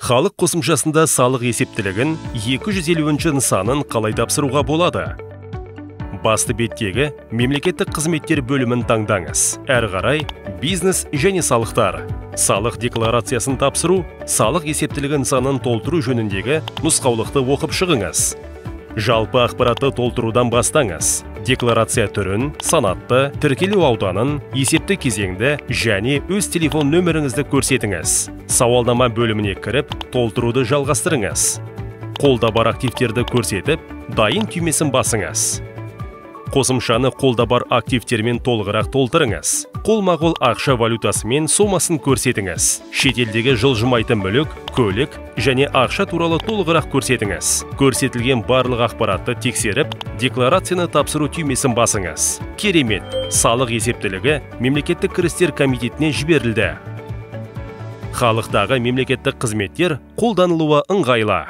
Халық қосымшасында салық есептілігін 250 нысанын қалай тапсыруға болады? Басты беттегі мемлекеттік қызметтер бөлімін таңдаңыз. Әрі қарай бизнес және салықтар. Салық декларациясын тапсыру, салық есептілігі нысанын толтыру жөніндегі нұсқаулықты оқып шығыңыз. Жалпы ақпаратты толтырудан бастаңыз. Декларация түрін, санатты, тіркелу ауданын, есепті кезеңді және өз телефон нөміріңізді көрсетіңіз. Сауалнама бөліміне кіріп, толтыруды жалғастырыңыз. Қолда бар активтерді көрсетіп, дайын түймесін басыңыз. Қосымшаны қолда бар активтермен толығырақ толтырыңыз. Қолма-қол ақша валютасымен сомасын көрсетіңіз. Шетелдегі жылжымайтын мүлік, көлік және ақша туралы толығырақ көрсетіңіз. Көрсетілген барлық ақпаратты тексеріп, декларацияны тапсыру түймесін басыңыз. Керемет! Салық есептілігі мемлекеттік кірістер комитетіне жіберілді. Халықтағы мемлекеттік қызметтер қолданылуы ыңғайлы.